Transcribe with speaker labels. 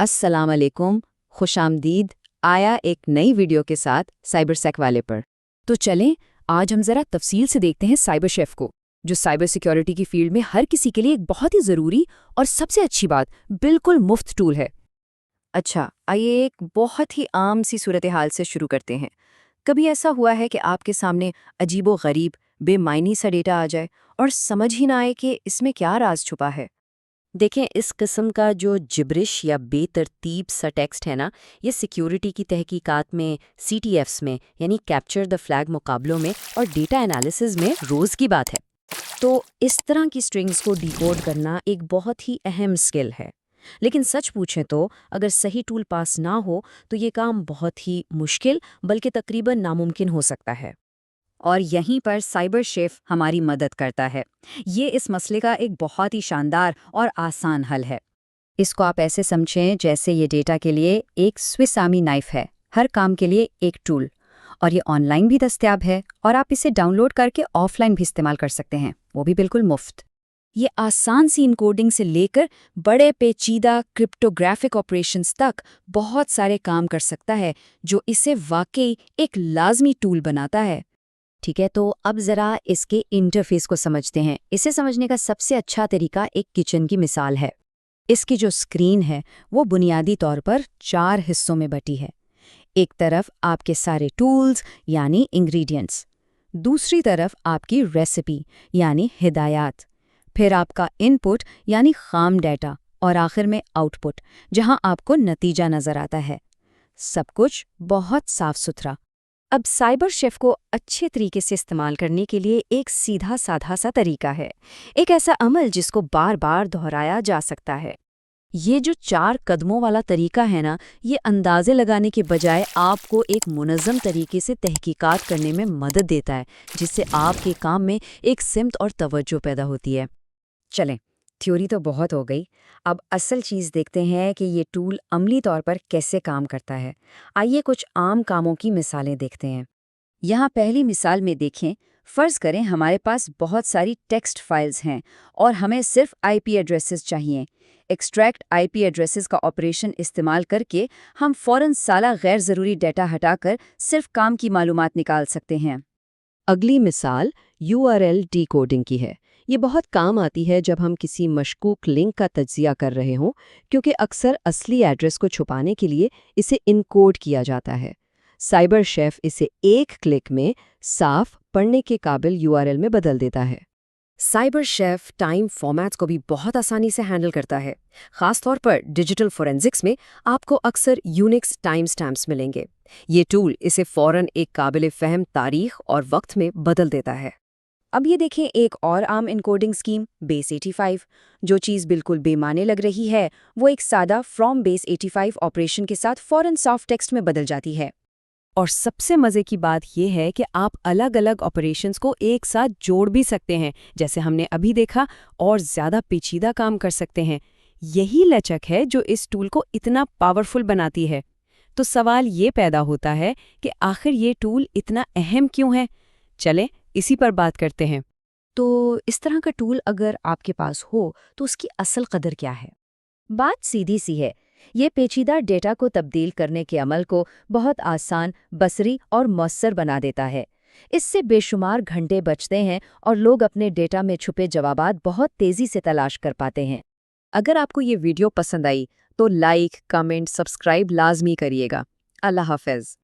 Speaker 1: السلام علیکم، خوش آمدید آیا ایک نئی ویڈیو کے ساتھ سائبر سیک والے پر۔
Speaker 2: تو چلیں آج ہم ذرا تفصیل سے دیکھتے ہیں سائبر شیف کو، جو سائبر سیکیورٹی کی فیلڈ میں ہر کسی کے لیے ایک بہت ہی ضروری اور سب سے اچھی بات بالکل مفت ٹول ہے۔
Speaker 1: اچھا، آئیے ایک بہت ہی عام سی صورتحال سے شروع کرتے ہیں۔ کبھی ایسا ہوا ہے کہ آپ کے سامنے عجیب و غریب بے معنی سا ڈیٹا آ جائے اور سمجھ ہی نہ آئے کہ اس میں کیا راز چھپا ہے؟ دیکھیں، اس قسم کا جو جبرش یا بے ترتیب سا ٹیکسٹ ہے نا، یہ سیکیورٹی کی تحقیقات میں، CTFs میں یعنی کیپچر دی فلیگ مقابلوں میں اور ڈیٹا انالیسز میں روز کی بات ہے۔ تو اس طرح کی سٹرنگز کو ڈیکوڈ کرنا ایک بہت ہی اہم سکل ہے، لیکن سچ پوچھیں تو اگر صحیح ٹول پاس نہ ہو تو یہ کام بہت ہی مشکل بلکہ تقریباً ناممکن ہو سکتا ہے۔ اور یہیں پر سائبر شیف ہماری مدد کرتا ہے۔ یہ اس مسئلے کا ایک بہت ہی شاندار اور آسان حل ہے۔ اس کو آپ ایسے سمجھیں جیسے یہ ڈیٹا کے لیے ایک سوئس آرمی نائف ہے، ہر کام کے لیے ایک ٹول، اور یہ آن لائن بھی دستیاب ہے اور آپ اسے ڈاؤن لوڈ کر کے آف لائن بھی استعمال کر سکتے ہیں، وہ بھی بالکل مفت۔ یہ آسان سی انکوڈنگ سے لے کر بڑے پیچیدہ کرپٹوگرافک آپریشنز تک بہت سارے کام کر سکتا ہے، جو اسے واقعی ایک لازمی ٹول بناتا ہے۔ ٹھیک ہے، تو اب ذرا اس کے انٹرفیس کو سمجھتے ہیں۔ اسے سمجھنے کا سب سے اچھا طریقہ ایک کچن کی مثال ہے۔ اس کی جو اسکرین ہے وہ بنیادی طور پر 4 حصوں میں بٹی ہے۔ ایک طرف آپ کے سارے ٹولز یعنی انگریڈینٹس، دوسری طرف آپ کی ریسیپی یعنی ہدایات، پھر آپ کا ان پٹ یعنی خام ڈیٹا، اور آخر میں آؤٹ پٹ جہاں آپ کو نتیجہ نظر آتا ہے۔ سب کچھ بہت صاف ستھرا۔ اب سائبر شیف کو اچھے طریقے سے استعمال کرنے کے لیے ایک سیدھا سادھا سا طریقہ ہے، ایک ایسا عمل جس کو بار بار دہرایا جا سکتا ہے۔ یہ جو 4 قدموں والا طریقہ ہے نا، یہ اندازے لگانے کے بجائے آپ کو ایک منظم طریقے سے تحقیقات کرنے میں مدد دیتا ہے، جس سے آپ کے کام میں ایک سمت اور توجہ پیدا ہوتی ہے۔ چلیں، تھیوری تو بہت ہو گئی، اب اصل چیز دیکھتے ہیں کہ یہ ٹول عملی طور پر کیسے کام کرتا ہے۔ آئیے کچھ عام کاموں کی مثالیں دیکھتے ہیں۔ یہاں پہلی مثال میں دیکھیں، فرض کریں ہمارے پاس بہت ساری ٹیکسٹ فائلز ہیں اور ہمیں صرف IP ایڈریسز چاہیے۔ ایکسٹریکٹ IP ایڈریسز کا آپریشن استعمال کر کے ہم فوراً سالہ غیر ضروری ڈیٹا ہٹا کر صرف کام کی معلومات نکال سکتے ہیں۔ اگلی مثال URL ڈی کوڈنگ کی ہے۔ یہ بہت کام آتی ہے جب ہم کسی مشکوک لنک کا تجزیہ کر رہے ہوں، کیونکہ اکثر اصلی ایڈریس کو چھپانے کے لیے اسے انکوڈ کیا جاتا ہے۔ سائبر شیف اسے ایک کلک میں صاف پڑھنے کے قابل URL میں بدل دیتا ہے۔ سائبر شیف ٹائم فارمیٹس کو بھی بہت آسانی سے ہینڈل کرتا ہے۔ خاص طور پر ڈیجیٹل فورینزکس میں آپ کو اکثر یونکس ٹائم سٹیمپس ملیں گے۔ یہ ٹول اسے فوراً ایک قابل فہم تاریخ اور وقت میں بدل دیتا ہے۔ اب یہ دیکھیں ایک اور عام انکوڈنگ اسکیم، بیس 85۔ جو چیز بالکل بے معنی لگ رہی ہے وہ ایک سادہ فرام بیس 85 آپریشن کے ساتھ فوراً سافٹ ٹیکسٹ میں بدل جاتی ہے۔ اور سب سے مزے کی بات یہ ہے کہ آپ الگ الگ آپریشنز کو ایک ساتھ جوڑ بھی سکتے ہیں، جیسے ہم نے ابھی دیکھا، اور زیادہ پیچیدہ کام کر سکتے ہیں۔ یہی لچک ہے جو اس ٹول کو اتنا پاورفل بناتی ہے۔ تو سوال یہ پیدا ہوتا ہے کہ آخر یہ ٹول اتنا اہم کیوں ہے؟ چلیں اسی پر بات کرتے ہیں۔ تو اس طرح کا ٹول اگر آپ کے پاس ہو تو اس کی اصل قدر کیا ہے؟ بات سیدھی سی ہے، یہ پیچیدہ ڈیٹا کو تبدیل کرنے کے عمل کو بہت آسان، بصری اور مؤثر بنا دیتا ہے۔ اس سے بے شمار گھنٹے بچتے ہیں اور لوگ اپنے ڈیٹا میں چھپے جوابات بہت تیزی سے تلاش کر پاتے ہیں۔ اگر آپ کو یہ ویڈیو پسند آئی تو لائک، کمنٹ، سبسکرائب لازمی کریے گا۔ اللہ حافظ۔